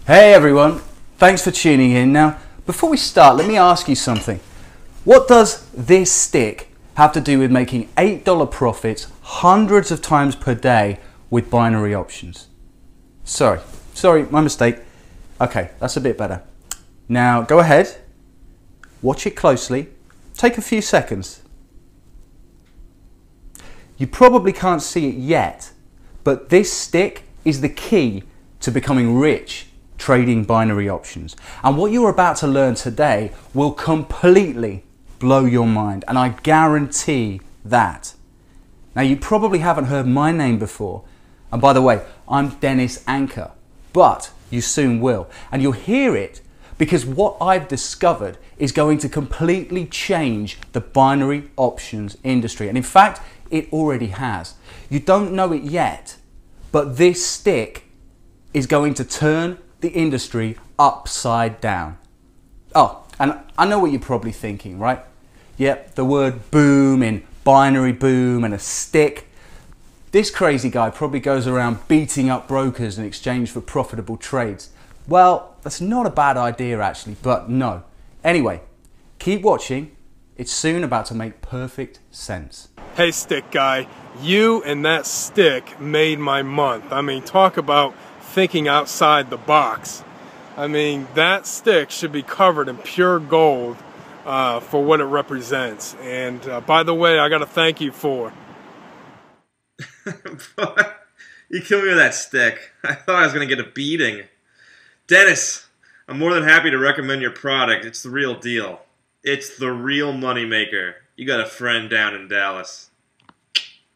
Hey everyone, thanks for tuning in. Now, before we start, let me ask you something. What does this stick have to do with making $8 profits hundreds of times per day with binary options? Sorry, my mistake. Okay, that's a bit better. Now, go ahead, watch it closely, take a few seconds. You probably can't see it yet, but this stick is the key to becoming rich trading binary options. And what you're about to learn today will completely blow your mind, and I guarantee that. Now, you probably haven't heard my name before, and by the way, I'm Dennis Anchor, but you soon will, and you'll hear it because what I've discovered is going to completely change the binary options industry, and in fact it already has. You don't know it yet, but this stick is going to turn the industry upside down. Oh, and I know what you're probably thinking, right? Yep, the word boom in binary boom and a stick. This crazy guy probably goes around beating up brokers in exchange for profitable trades. Well, that's not a bad idea actually, but no. Anyway, keep watching. It's soon about to make perfect sense. Hey stick guy, you and that stick made my month. I mean, talk about thinking outside the box. I mean, that stick should be covered in pure gold for what it represents. And by the way, I got to thank you for. You killed me with that stick. I thought I was going to get a beating. Dennis, I'm more than happy to recommend your product. It's the real deal. It's the real moneymaker. You got a friend down in Dallas.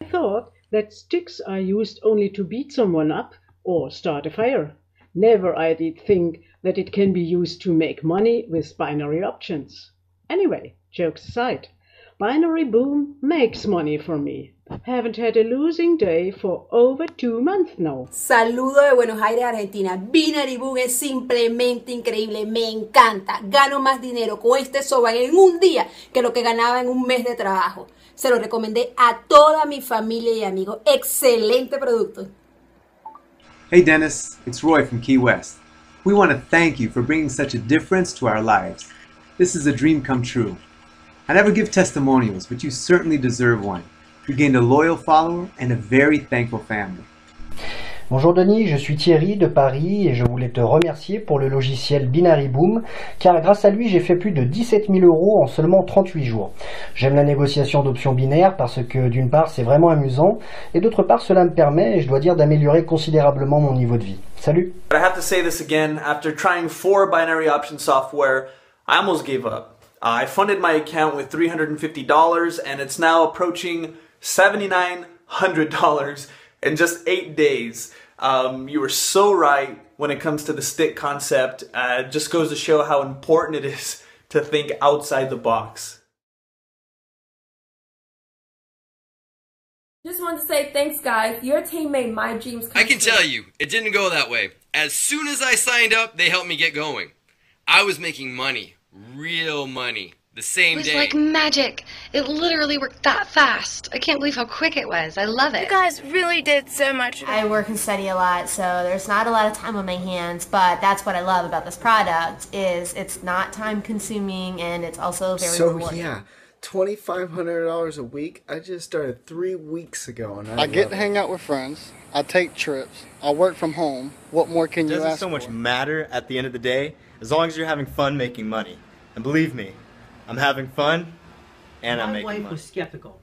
I thought that sticks are used only to beat someone up or start a fire. Never I did think that it can be used to make money with binary options. Anyway, jokes aside, binary boom makes money for me. Haven't had a losing day for over 2 months now. Saludo de Buenos Aires, Argentina. Binary Boom es simplemente increíble, me encanta. Gano más dinero con este software en un día que lo que ganaba en un mes de trabajo. Se lo recomendé a toda mi familia y amigos. Excelente producto. Hey Dennis, it's Roy from Key West. We want to thank you for bringing such a difference to our lives. This is a dream come true. I never give testimonials, but you certainly deserve one. You gained a loyal follower and a very thankful family. Bonjour Denis, je suis Thierry de Paris et je voulais te remercier pour le logiciel Binary Boom car grâce à lui j'ai fait plus de 17 000 € en seulement 38 jours. J'aime la négociation d'options binaires parce que d'une part c'est vraiment amusant et d'autre part cela me permet, je dois dire, d'améliorer considérablement mon niveau de vie. Salut! I have to say this again, after trying 4 binary option software, I almost gave up. I funded my account with $350 and it's now approaching $7,900 in just 8 days. You were so right when it comes to the stick concept. It just goes to show how important it is to think outside the box. Just wanted to say thanks guys, your team made my dreams come true. I can tell you, it didn't go that way. As soon as I signed up, they helped me get going. I was making money, real money, the same day. It was like magic. It literally worked that fast. I can't believe how quick it was. I love it. You guys really did so much. I work and study a lot, so there's not a lot of time on my hands, but that's what I love about this product is it's not time consuming and it's also very rewarding. So yeah, $2,500 a week. I just started 3 weeks ago and I get to hang out with friends. I take trips. I work from home. What more can you ask for? It doesn't so much matter at the end of the day as long as you're having fun making money. And believe me, I'm having fun, and I'm making money. My wife was skeptical.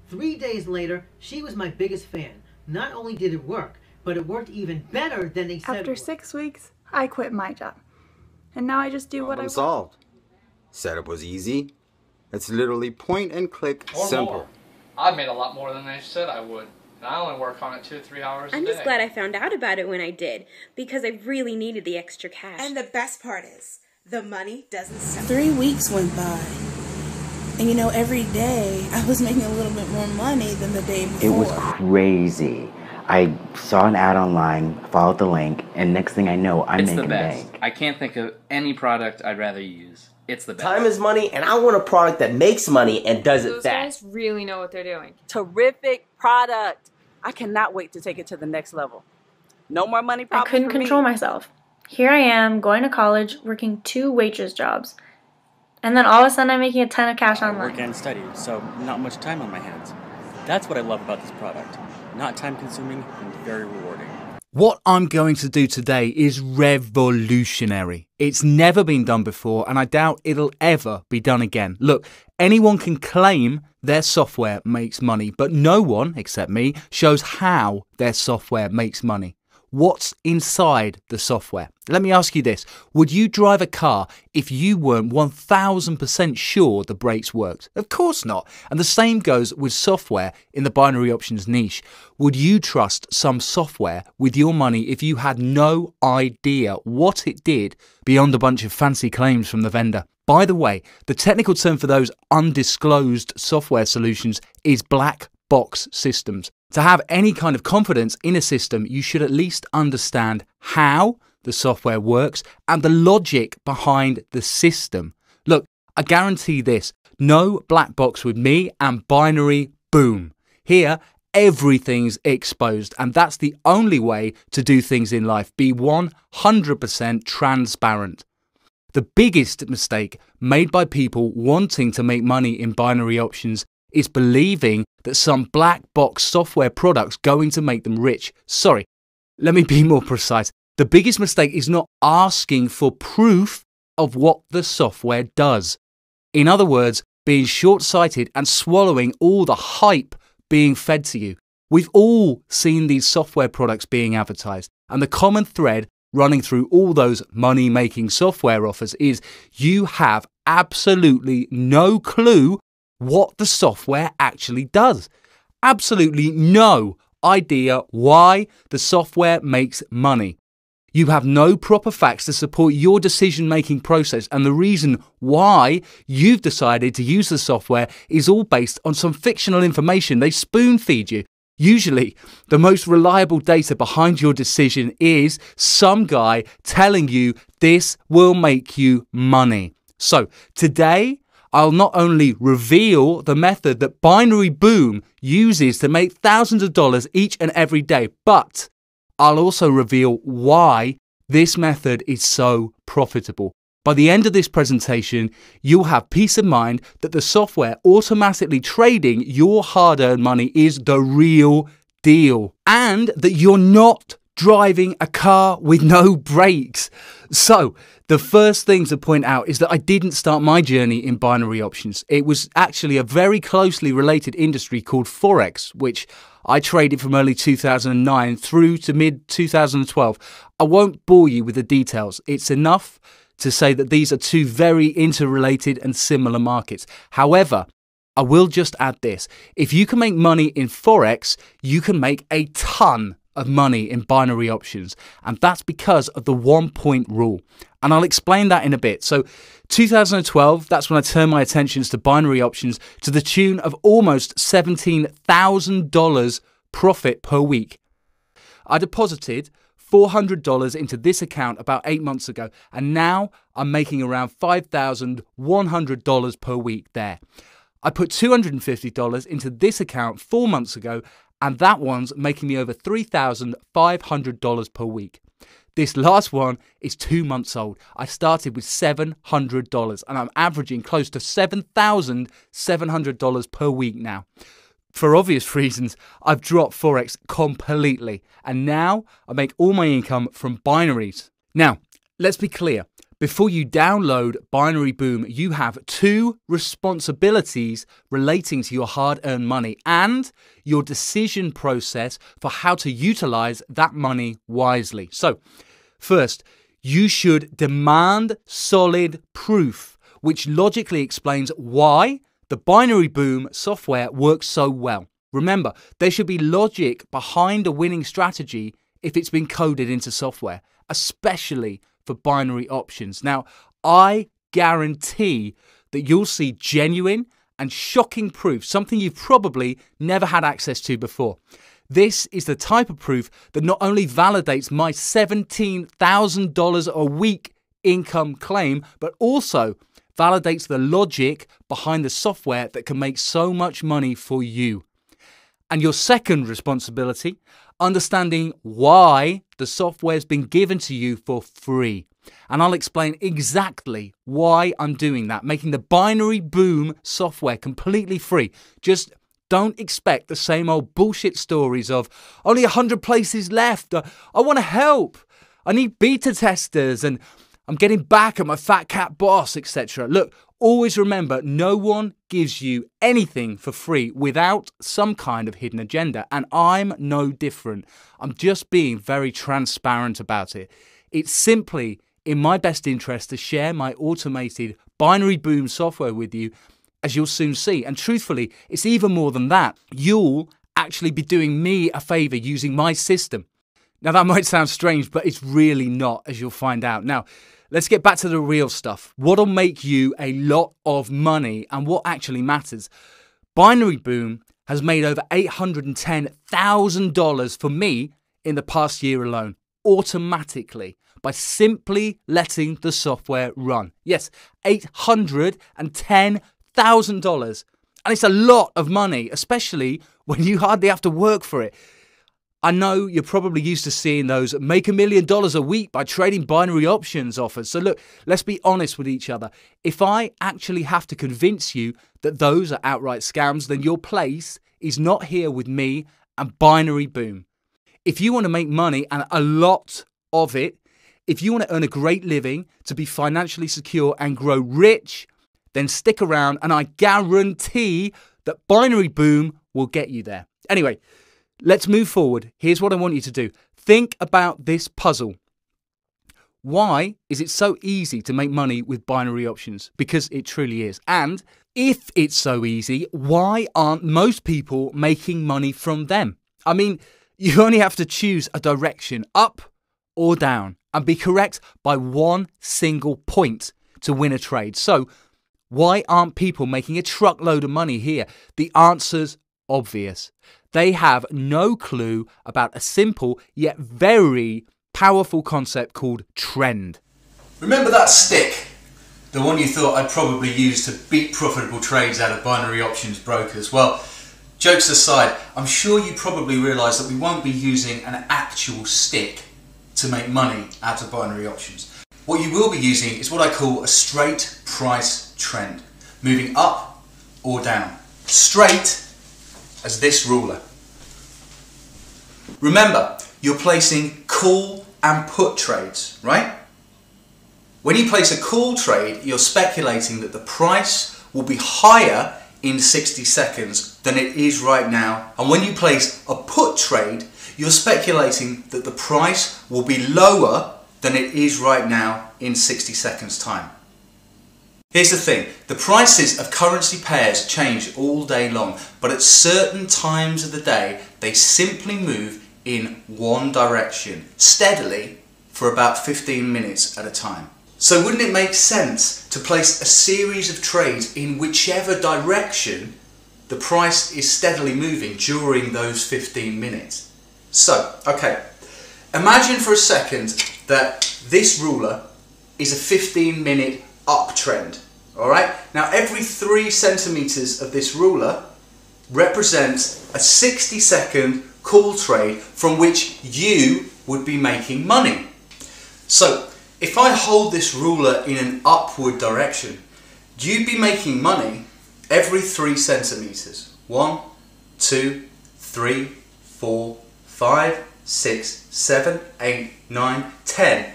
3 days later, she was my biggest fan. Not only did it work, but it worked even better than they said. After 6 weeks, I quit my job. And now I just do what I want. Solved. Setup was easy. It's literally point and click simple. More. I've made a lot more than I said I would. And I only work on it 2 or 3 hours a day. I'm just glad I found out about it when I did, because I really needed the extra cash. And the best part is, the money doesn't stop. 3 weeks went by. And you know, every day I was making a little bit more money than the day before. It was crazy. I saw an ad online, followed the link, and next thing I know, I'm making bank. I can't think of any product I'd rather use. It's the best. Time is money, and I want a product that makes money and does it fast. Those guys really know what they're doing. Terrific product. I cannot wait to take it to the next level. No more money problems. I couldn't control myself. Here I am, going to college, working 2 waitress jobs. And then all of a sudden I'm making a ton of cash I online. work and study, so not much time on my hands. That's what I love about this product. Not time-consuming and very rewarding. What I'm going to do today is revolutionary. It's never been done before, and I doubt it'll ever be done again. Look, anyone can claim their software makes money, but no one, except me, shows how their software makes money. What's inside the software? Let me ask you this. Would you drive a car if you weren't 1000% sure the brakes worked? Of course not. And the same goes with software in the binary options niche. Would you trust some software with your money if you had no idea what it did beyond a bunch of fancy claims from the vendor? By the way, the technical term for those undisclosed software solutions is black box systems. To have any kind of confidence in a system, you should at least understand how the software works and the logic behind the system. Look, I guarantee this, no black box with me and binary boom. Here, everything's exposed, and that's the only way to do things in life. Be 100% transparent. The biggest mistake made by people wanting to make money in binary options is believing that some black box software product's going to make them rich. Sorry, let me be more precise. The biggest mistake is not asking for proof of what the software does. In other words, being short-sighted and swallowing all the hype being fed to you. We've all seen these software products being advertised, and the common thread running through all those money-making software offers is you have absolutely no clue what the software actually does. Absolutely no idea why the software makes money. You have no proper facts to support your decision-making process, and the reason why you've decided to use the software is all based on some fictional information they spoon-feed you. Usually, the most reliable data behind your decision is some guy telling you this will make you money. So, today, I'll not only reveal the method that Binary Boom uses to make thousands of dollars each and every day, but I'll also reveal why this method is so profitable. By the end of this presentation, you'll have peace of mind that the software automatically trading your hard-earned money is the real deal, and that you're not driving a car with no brakes. So, the first thing to point out is that I didn't start my journey in binary options. It was actually a very closely related industry called Forex, which I traded from early 2009 through to mid-2012. I won't bore you with the details. It's enough to say that these are two very interrelated and similar markets. However, I will just add this. If you can make money in Forex, you can make a ton of money in binary options, and that's because of the 1-point rule, and I'll explain that in a bit. So 2012, that's when I turned my attentions to binary options to the tune of almost $17,000 profit per week. I deposited $400 into this account about 8 months ago, and now I'm making around $5,100 per week there. I put $250 into this account 4 months ago, and that one's making me over $3,500 per week. This last one is 2 months old. I started with $700, and I'm averaging close to $7,700 per week now. For obvious reasons, I've dropped Forex completely, and now I make all my income from binaries. Now, let's be clear. Before you download Binary Boom, you have 2 responsibilities relating to your hard-earned money and your decision process for how to utilize that money wisely. So, first, you should demand solid proof, which logically explains why the Binary Boom software works so well. Remember, there should be logic behind a winning strategy if it's been coded into software, especially for binary options. Now, I guarantee that you'll see genuine and shocking proof, something you've probably never had access to before. This is the type of proof that not only validates my $17,000 a week income claim, but also validates the logic behind the software that can make so much money for you. And your second responsibility, understanding why the software's been given to you for free. And I'll explain exactly why I'm doing that, making the Binary Boom software completely free. Just don't expect the same old bullshit stories of only 100 places left. I want to help. I need beta testers and I'm getting back at my fat cat boss, etc. Look, always remember, no one gives you anything for free without some kind of hidden agenda. And I'm no different. I'm just being very transparent about it. It's simply in my best interest to share my automated Binary Boom software with you, as you'll soon see. And truthfully, it's even more than that. You'll actually be doing me a favor using my system. Now, that might sound strange, but it's really not, as you'll find out. Now, let's get back to the real stuff. What'll make you a lot of money and what actually matters. Binary Boom has made over $810,000 for me in the past year alone, automatically, by simply letting the software run. Yes, $810,000. And it's a lot of money, especially when you hardly have to work for it. I know you're probably used to seeing those make $1 million a week by trading binary options offers. So look, let's be honest with each other. If I actually have to convince you that those are outright scams, then your place is not here with me and Binary Boom. If you want to make money, and a lot of it, if you want to earn a great living, to be financially secure and grow rich, then stick around and I guarantee that Binary Boom will get you there. Anyway, let's move forward. Here's what I want you to do. Think about this puzzle. Why is it so easy to make money with binary options? Because it truly is. And if it's so easy, why aren't most people making money from them? I mean, you only have to choose a direction, up or down, and be correct by one single point to win a trade. So, why aren't people making a truckload of money here? The answer's obvious. They have no clue about a simple yet very powerful concept called trend. Remember that stick? The one you thought I'd probably use to beat profitable trades out of binary options brokers? Well, jokes aside, I'm sure you probably realise that we won't be using an actual stick to make money out of binary options. What you will be using is what I call a straight price trend, moving up or down. Straight as this ruler. Remember, you're placing call and put trades, right? When you place a call trade, you're speculating that the price will be higher in 60 seconds than it is right now. And when you place a put trade, you're speculating that the price will be lower than it is right now in 60 seconds time. Here's the thing, the prices of currency pairs change all day long, but at certain times of the day, they simply move in one direction, steadily, for about 15 minutes at a time. So wouldn't it make sense to place a series of trades in whichever direction the price is steadily moving during those 15 minutes? So, okay, imagine for a second that this ruler is a 15-minute uptrend. Alright, now every 3 centimeters of this ruler represents a 60-second call trade from which you would be making money. So, if I hold this ruler in an upward direction, you'd be making money every 3 centimeters. 1, 2, 3, 4, 5, 6, 7, 8, 9, 10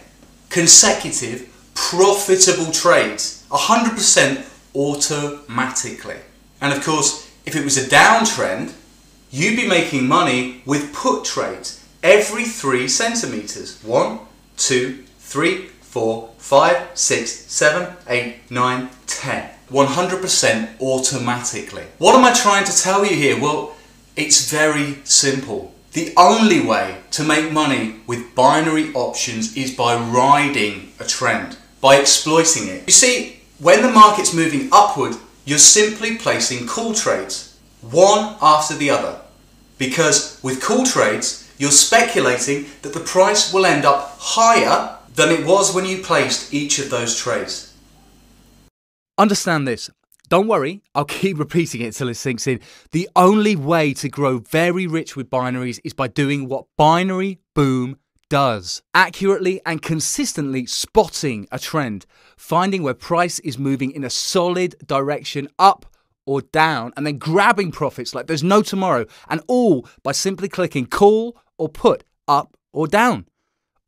consecutive profitable trades. 100% automatically. And of course, if it was a downtrend, you'd be making money with put trades every 3 centimeters. 1, 2, 3, 4, 5, 6, 7, 8, 9, 10. 100% automatically. What am I trying to tell you here? Well, it's very simple. The only way to make money with binary options is by riding a trend, by exploiting it. You see, when the market's moving upward, you're simply placing call trades, one after the other. Because with call trades, you're speculating that the price will end up higher than it was when you placed each of those trades. Understand this. Don't worry, I'll keep repeating it until it sinks in. The only way to grow very rich with binaries is by doing what Binary Boom does. Accurately and consistently spotting a trend, finding where price is moving in a solid direction up or down, and then grabbing profits like there's no tomorrow, and all by simply clicking call or put up or down.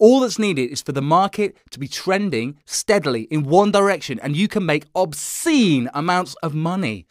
All that's needed is for the market to be trending steadily in one direction, and you can make obscene amounts of money.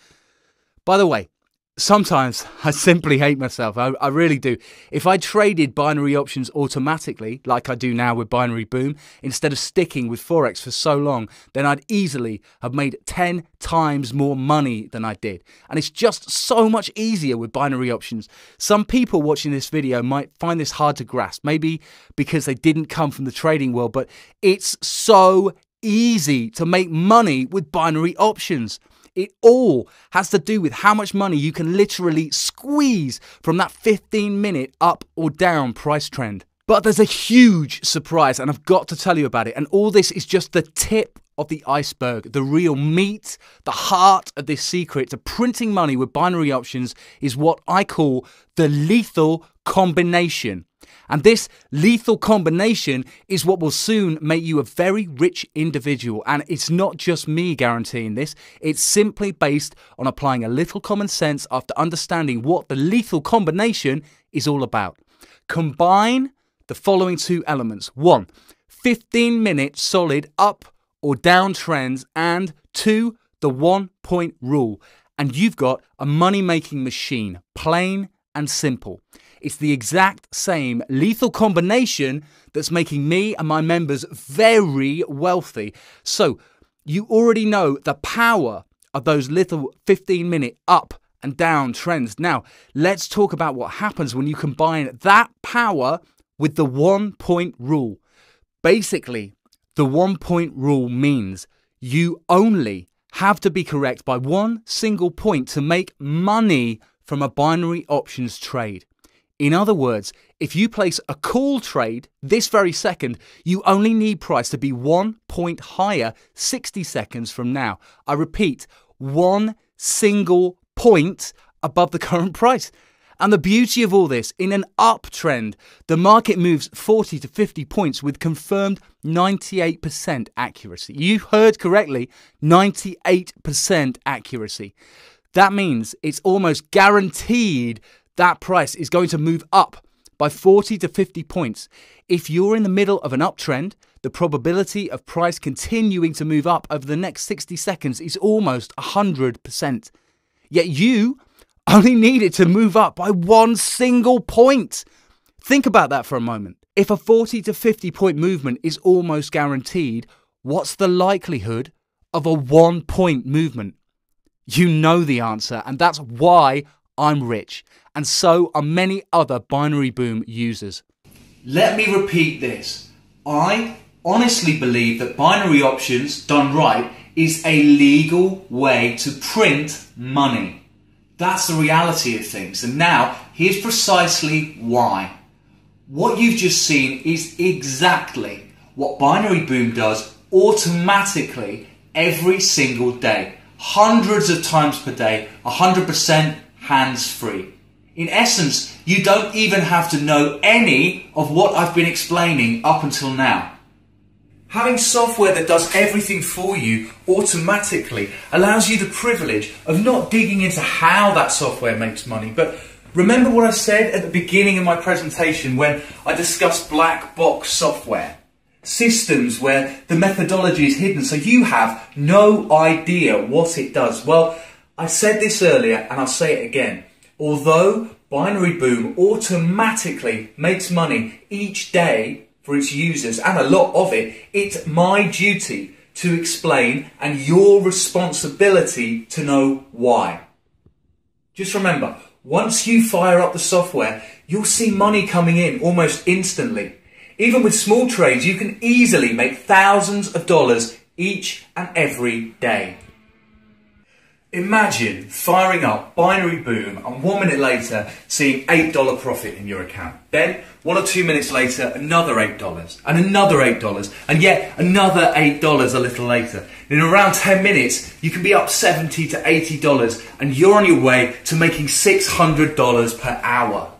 By the way, sometimes I simply hate myself. I really do. If I traded binary options automatically, like I do now with Binary Boom, instead of sticking with Forex for so long, then I'd easily have made 10 times more money than I did. And it's just so much easier with binary options. Some people watching this video might find this hard to grasp, maybe because they didn't come from the trading world, but it's so easy to make money with binary options. It all has to do with how much money you can literally squeeze from that 15-minute up or down price trend. But there's a huge surprise, and I've got to tell you about it. And all this is just the tip of the iceberg. The real meat, the heart of this secret to printing money with binary options is what I call the lethal combination. And this lethal combination is what will soon make you a very rich individual. And it's not just me guaranteeing this. It's simply based on applying a little common sense after understanding what the lethal combination is all about. Combine the following two elements. 1, 15-minute solid up or down trends, and 2, the 1-point rule. And you've got a money-making machine, plain and simple. It's the exact same lethal combination that's making me and my members very wealthy. So you already know the power of those little 15-minute up and down trends. Now, let's talk about what happens when you combine that power with the 1-point rule. Basically, the 1-point rule means you only have to be correct by one single point to make money from a binary options trade. In other words, if you place a call trade this very second, you only need price to be 1 point higher 60 seconds from now. I repeat, one single point above the current price. And the beauty of all this, in an uptrend, the market moves 40 to 50 points with confirmed 98% accuracy. You heard correctly, 98% accuracy. That means it's almost guaranteed that price is going to move up by 40 to 50 points. If you're in the middle of an uptrend, the probability of price continuing to move up over the next 60 seconds is almost 100%. Yet you only need it to move up by one single point. Think about that for a moment. If a 40 to 50 point movement is almost guaranteed, what's the likelihood of a 1 point movement? You know the answer, and that's why I'm rich, and so are many other Binary Boom users. Let me repeat this. I honestly believe that binary options, done right, is a legal way to print money. That's the reality of things, and now here's precisely why. What you've just seen is exactly what Binary Boom does automatically every single day. Hundreds of times per day, 100% hands-free. In essence, you don't even have to know any of what I've been explaining up until now. Having software that does everything for you automatically allows you the privilege of not digging into how that software makes money. But remember what I said at the beginning of my presentation when I discussed black box software? Systems where the methodology is hidden, so you have no idea what it does. Well, I said this earlier and I'll say it again. Although Binary Boom automatically makes money each day for its users, and a lot of it, it's my duty to explain and your responsibility to know why. Just remember, once you fire up the software, you'll see money coming in almost instantly. Even with small trades, you can easily make thousands of dollars each and every day. Imagine firing up Binary Boom and 1 minute later seeing $8 profit in your account. Then 1 or 2 minutes later another $8 and another $8 and yet another $8 a little later. In around 10 minutes you can be up $70 to $80 and you're on your way to making $600 per hour.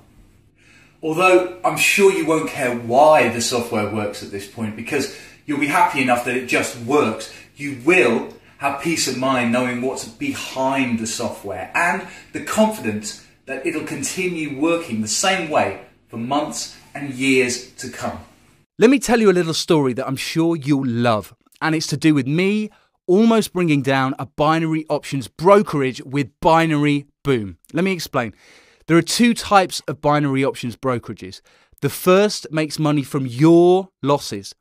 Although I'm sure you won't care why the software works at this point because you'll be happy enough that it just works. You will have peace of mind knowing what's behind the software and the confidence that it'll continue working the same way for months and years to come. Let me tell you a little story that I'm sure you'll love, and it's to do with me almost bringing down a binary options brokerage with Binary Boom. Let me explain. There are two types of binary options brokerages. The first makes money from your losses.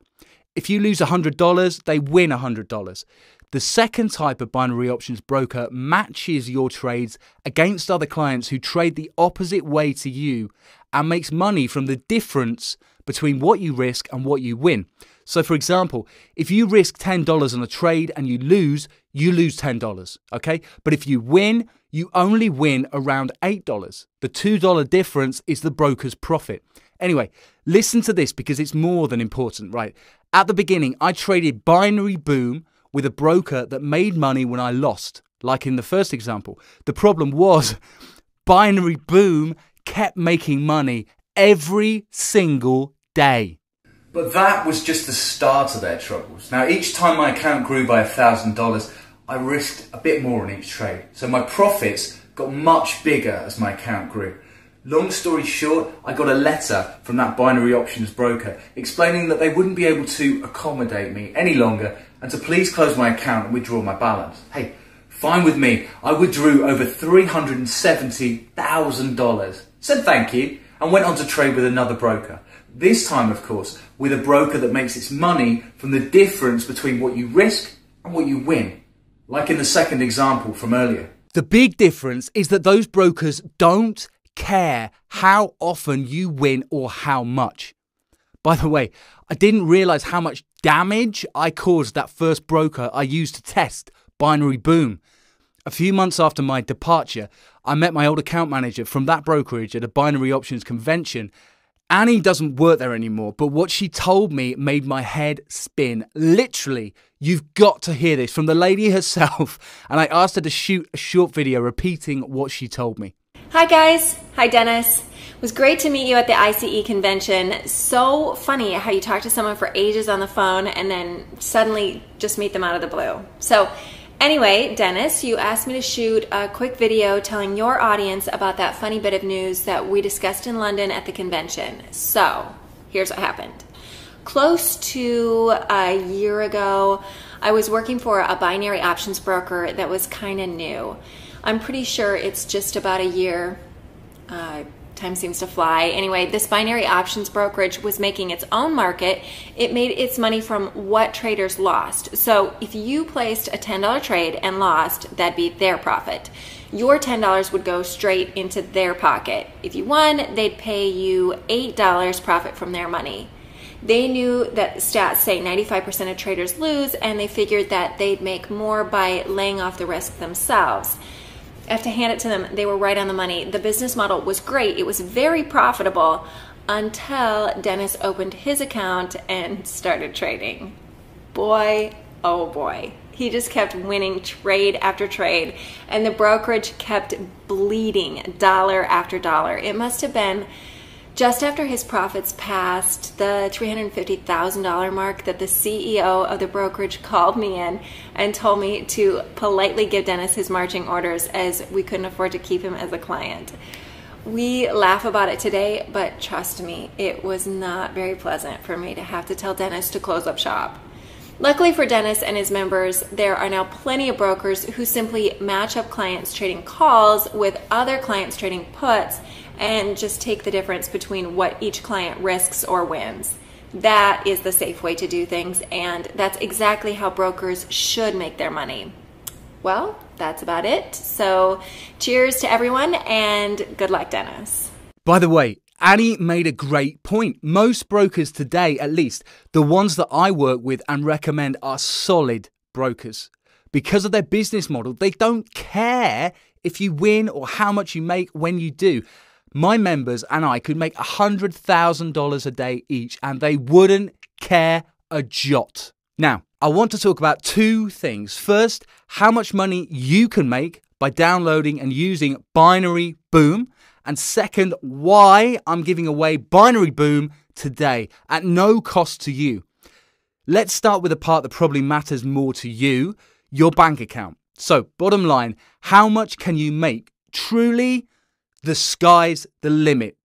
If you lose $100, they win $100. The second type of binary options broker matches your trades against other clients who trade the opposite way to you and makes money from the difference between what you risk and what you win. So for example, if you risk $10 on a trade and you lose $10, okay? But if you win, you only win around $8. The $2 difference is the broker's profit. Anyway, listen to this because it's more than important, right? At the beginning, I traded Binary Boom with a broker that made money when I lost, like in the first example. The problem was Binary Boom kept making money every single day. But that was just the start of their troubles. Now, each time my account grew by $1,000, I risked a bit more on each trade. So my profits got much bigger as my account grew. Long story short, I got a letter from that binary options broker explaining that they wouldn't be able to accommodate me any longer and to please close my account and withdraw my balance. Hey, fine with me. I withdrew over $370,000, said thank you, and went on to trade with another broker. This time, of course, with a broker that makes its money from the difference between what you risk and what you win, like in the second example from earlier. The big difference is that those brokers don't care how often you win or how much. By the way, I didn't realize how much damage I caused that first broker I used to test Binary Boom. A few months after my departure, I met my old account manager from that brokerage at a binary options convention. Annie doesn't work there anymore, but what she told me made my head spin. Literally, you've got to hear this from the lady herself, and I asked her to shoot a short video repeating what she told me. Hi guys, hi Dennis. It was great to meet you at the ICE convention. So funny how you talk to someone for ages on the phone and then suddenly just meet them out of the blue. So anyway, Dennis, you asked me to shoot a quick video telling your audience about that funny bit of news that we discussed in London at the convention. So here's what happened. Close to a year ago, I was working for a binary options broker that was kind of new. I'm pretty sure it's just about a year. Time seems to fly. Anyway, this binary options brokerage was making its own market. It made its money from what traders lost. So if you placed a $10 trade and lost, that'd be their profit. Your $10 would go straight into their pocket. If you won, they'd pay you $8 profit from their money. They knew that stats say 95% of traders lose, and they figured that they'd make more by laying off the risk themselves. I have to hand it to them, they were right on the money. The business model was great. It was very profitable until Dennis opened his account and started trading. Boy, oh boy. He just kept winning trade after trade, and the brokerage kept bleeding dollar after dollar. It must have been just after his profits passed the $350,000 mark that the CEO of the brokerage called me in and told me to politely give Dennis his marching orders as we couldn't afford to keep him as a client. We laugh about it today, but trust me, it was not very pleasant for me to have to tell Dennis to close up shop. Luckily for Dennis and his members, there are now plenty of brokers who simply match up clients trading calls with other clients trading puts and just take the difference between what each client risks or wins. That is the safe way to do things, and that's exactly how brokers should make their money. Well, that's about it. So cheers to everyone, and good luck, Dennis. By the way, Annie made a great point. Most brokers today, at least, the ones that I work with and recommend, are solid brokers. Because of their business model, they don't care if you win or how much you make when you do. My members and I could make $100,000 a day each, and they wouldn't care a jot. Now, I want to talk about two things. First, how much money you can make by downloading and using Binary Boom. And second, why I'm giving away Binary Boom today at no cost to you. Let's start with the part that probably matters more to you, your bank account. So, bottom line, how much can you make? Truly, the sky's the limit.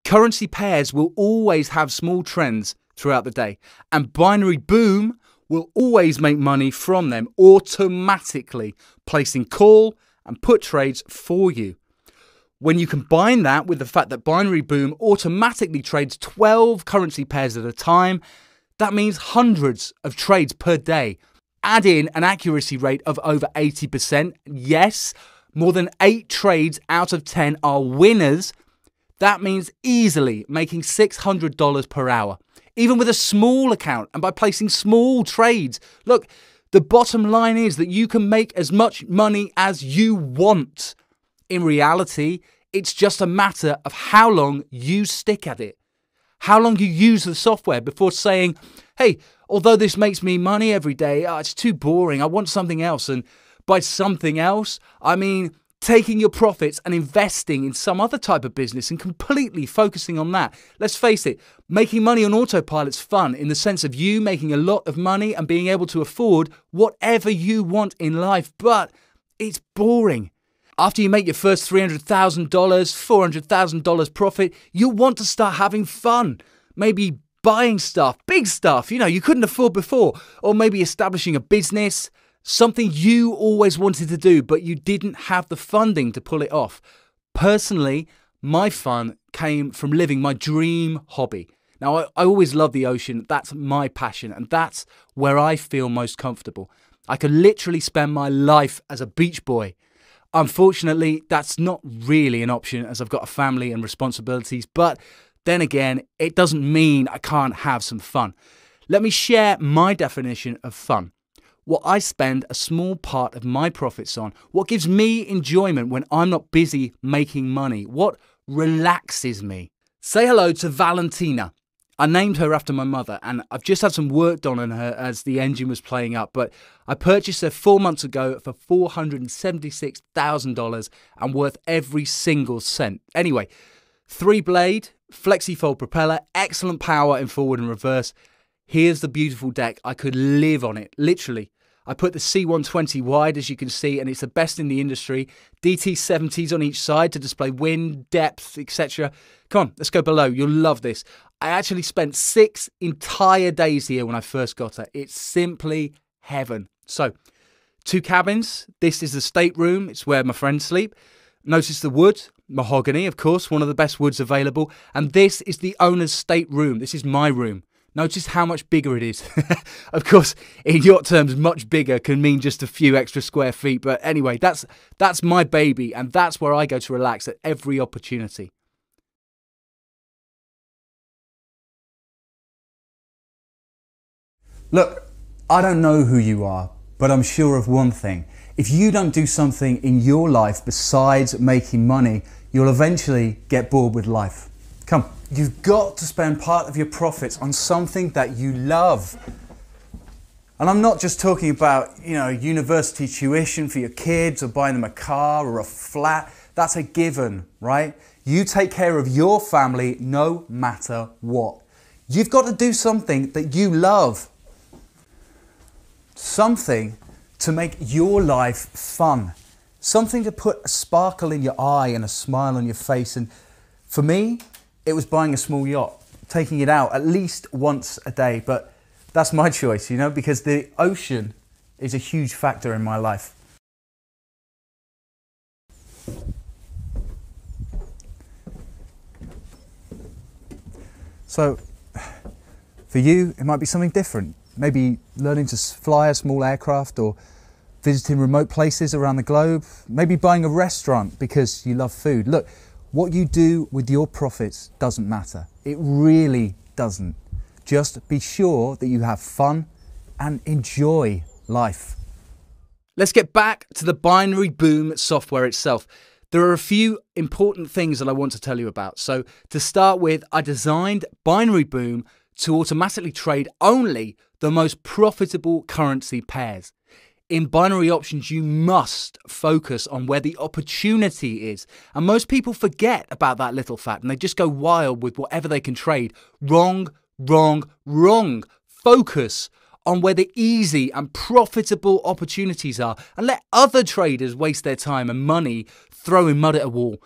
Currency pairs will always have small trends throughout the day, and Binary Boom will always make money from them automatically, placing call and put trades for you. When you combine that with the fact that Binary Boom automatically trades 12 currency pairs at a time, that means hundreds of trades per day. Add in an accuracy rate of over 80%. Yes, more than 8 trades out of 10 are winners. That means easily making $600 per hour, even with a small account and by placing small trades. Look, the bottom line is that you can make as much money as you want. In reality, it's just a matter of how long you stick at it. How long you use the software before saying, hey, although this makes me money every day, it's too boring, I want something else. And by something else, I mean taking your profits and investing in some other type of business and completely focusing on that. Let's face it, making money on autopilot's fun in the sense of you making a lot of money and being able to afford whatever you want in life, but it's boring. After you make your first $300,000, $400,000 profit, you'll want to start having fun. Maybe buying stuff, big stuff, you couldn't afford before. Or maybe establishing a business, something you always wanted to do, but you didn't have the funding to pull it off. Personally, my fun came from living my dream hobby. Now, I always love the ocean. That's my passion, and that's where I feel most comfortable. I could literally spend my life as a beach boy. Unfortunately, that's not really an option as I've got a family and responsibilities, but then again, it doesn't mean I can't have some fun. Let me share my definition of fun. What I spend a small part of my profits on, what gives me enjoyment when I'm not busy making money, what relaxes me. Say hello to Valentina. I named her after my mother, and I've just had some work done on her as the engine was playing up, but I purchased her 4 months ago for $476,000 and worth every single cent. Anyway, 3-blade, flexi-fold propeller, excellent power in forward and reverse. Here's the beautiful deck. I could live on it, literally. I put the C120 wide, as you can see, and it's the best in the industry. DT70s on each side to display wind, depth, etc. Come on, let's go below. You'll love this. I actually spent 6 entire days here when I first got her. It's simply heaven. So, 2 cabins. This is the stateroom. It's where my friends sleep. Notice the wood, mahogany, of course, one of the best woods available. And this is the owner's stateroom. This is my room. Notice how much bigger it is. Of course, in yacht terms, much bigger can mean just a few extra square feet. But anyway, that's my baby, and that's where I go to relax at every opportunity. Look, I don't know who you are, but I'm sure of one thing. If you don't do something in your life besides making money, you'll eventually get bored with life. Come, you've got to spend part of your profits on something that you love. And I'm not just talking about, university tuition for your kids or buying them a car or a flat. That's a given, right? You take care of your family no matter what. You've got to do something that you love. Something to make your life fun. Something to put a sparkle in your eye and a smile on your face. And for me, it was buying a small yacht, taking it out at least once a day. But that's my choice, because the ocean is a huge factor in my life. So, for you, it might be something different. Maybe learning to fly a small aircraft, or visiting remote places around the globe. Maybe buying a restaurant because you love food. Look, what you do with your profits doesn't matter. It really doesn't. Just be sure that you have fun and enjoy life. let's get back to the Binary Boom software itself. There are a few important things that I want to tell you about. So to start with, I designed Binary Boom to automatically trade only the most profitable currency pairs. In binary options, you must focus on where the opportunity is. And most people forget about that little fact and they just go wild with whatever they can trade. Wrong, wrong, wrong. Focus on where the easy and profitable opportunities are and let other traders waste their time and money throwing mud at a wall.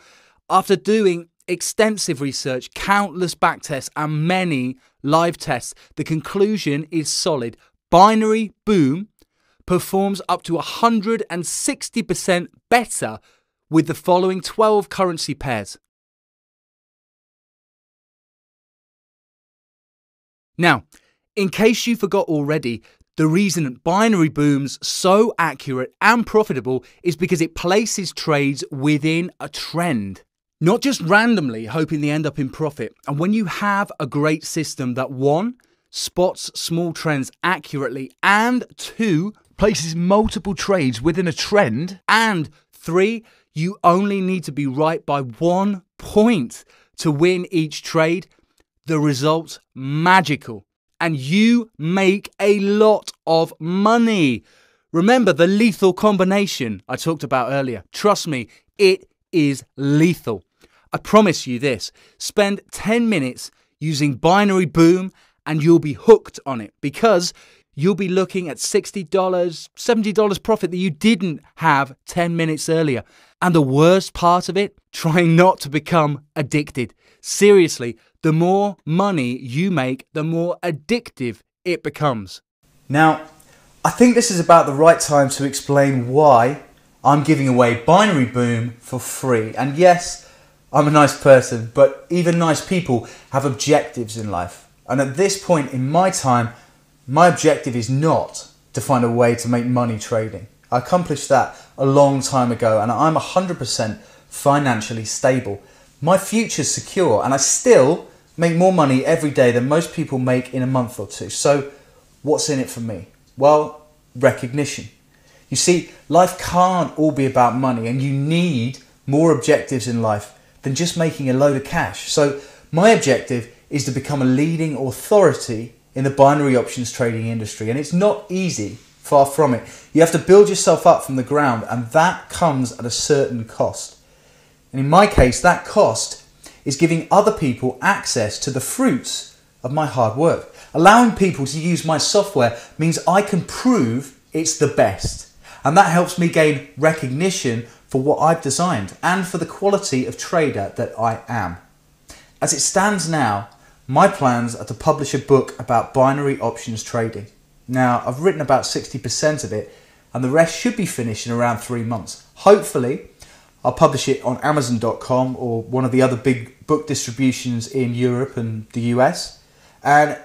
After doing extensive research, countless backtests and many live tests, the conclusion is solid. Binary Boom performs up to 160% better with the following 12 currency pairs. Now, in case you forgot already, the reason Binary Boom's so accurate and profitable is because it places trades within a trend. Not just randomly hoping they end up in profit. And when you have a great system that 1, spots small trends accurately, and 2, places multiple trades within a trend, and 3, you only need to be right by 1 point to win each trade, the result's magical. And you make a lot of money. Remember the lethal combination I talked about earlier. Trust me, it is lethal. I promise you this. Spend 10 minutes using Binary Boom and you'll be hooked on it because you'll be looking at $60, $70 profit that you didn't have 10 minutes earlier. And the worst part of it, trying not to become addicted. Seriously, the more money you make, the more addictive it becomes. Now, I think this is about the right time to explain why I'm giving away Binary Boom for free. And yes, I'm a nice person, but even nice people have objectives in life. And at this point in my time, my objective is not to find a way to make money trading. I accomplished that a long time ago and I'm 100% financially stable. My future's secure and I still make more money every day than most people make in a month or two. So what's in it for me? Well, recognition. You see, life can't all be about money and you need more objectives in life than just making a load of cash. So my objective is to become a leading authority in the binary options trading industry. And it's not easy, far from it. You have to build yourself up from the ground and that comes at a certain cost. And in my case, that cost is giving other people access to the fruits of my hard work. Allowing people to use my software means I can prove it's the best. And that helps me gain recognition for what I've designed and for the quality of trader that I am. As it stands now, my plans are to publish a book about binary options trading. Now, I've written about 60% of it and the rest should be finished in around 3 months. Hopefully, I'll publish it on Amazon.com or one of the other big book distributions in Europe and the US. And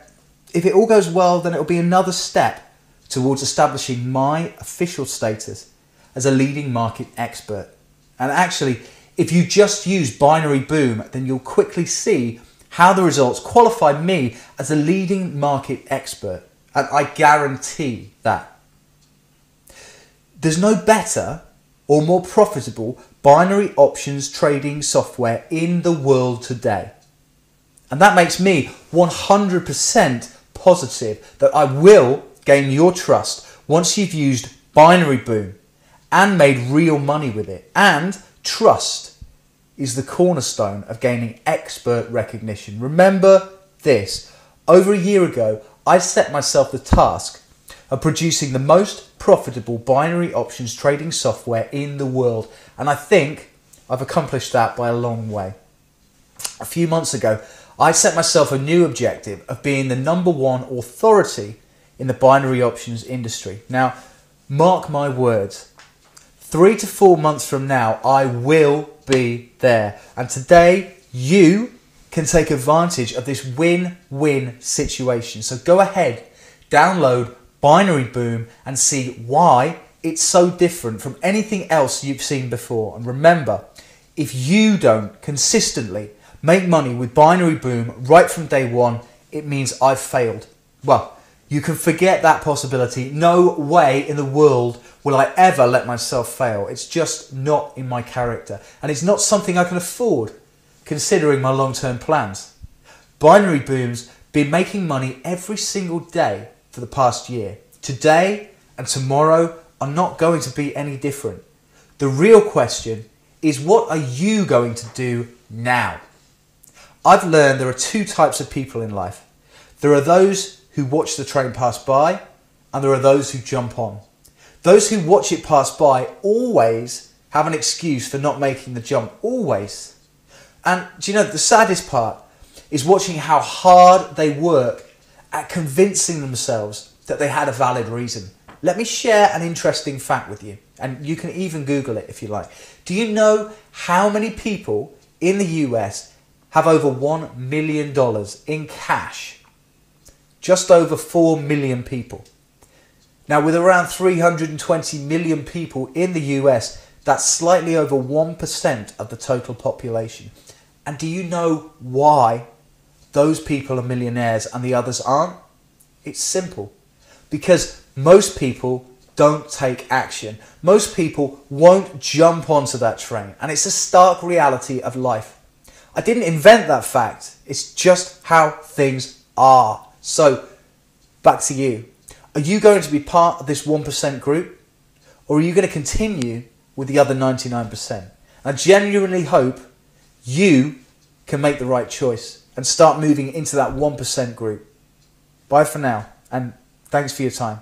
if it all goes well, then it'll be another step towards establishing my official status as a leading market expert. And actually, if you just use Binary Boom, then you'll quickly see how the results qualify me as a leading market expert. And I guarantee that. There's no better or more profitable binary options trading software in the world today. And that makes me 100% positive that I will gain your trust once you've used Binary Boom and made real money with it. And trust is the cornerstone of gaining expert recognition. Remember this, over a year ago, I set myself the task of producing the most profitable binary options trading software in the world. And I think I've accomplished that by a long way. A few months ago, I set myself a new objective of being the #1 authority in the binary options industry. Now, mark my words, 3 to 4 months from now, I will be there. And today, you can take advantage of this win-win situation. So go ahead, download Binary Boom and see why it's so different from anything else you've seen before. And remember, if you don't consistently make money with Binary Boom right from day one, it means I've failed. Well, You can forget that possibility. No way in the world will I ever let myself fail. It's just not in my character. And it's not something I can afford, considering my long-term plans. Binary Boom's been making money every single day for the past year. Today and tomorrow are not going to be any different. The real question is, what are you going to do now? I've learned there are two types of people in life. There are those who watch the train pass by, and there are those who jump on. Those who watch it pass by always have an excuse for not making the jump, always. And do you know, the saddest part is watching how hard they work at convincing themselves that they had a valid reason. Let me share an interesting fact with you, and you can even Google it if you like. Do you know how many people in the US have over $1 million in cash? Just over 4 million people. Now, with around 320 million people in the US, that's slightly over 1% of the total population. And do you know why those people are millionaires and the others aren't? It's simple. Because most people don't take action. Most people won't jump onto that train. And it's a stark reality of life. I didn't invent that fact. It's just how things are. So, back to you. Are you going to be part of this 1% group? Or are you going to continue with the other 99%? I genuinely hope you can make the right choice and start moving into that 1% group. Bye for now, and thanks for your time.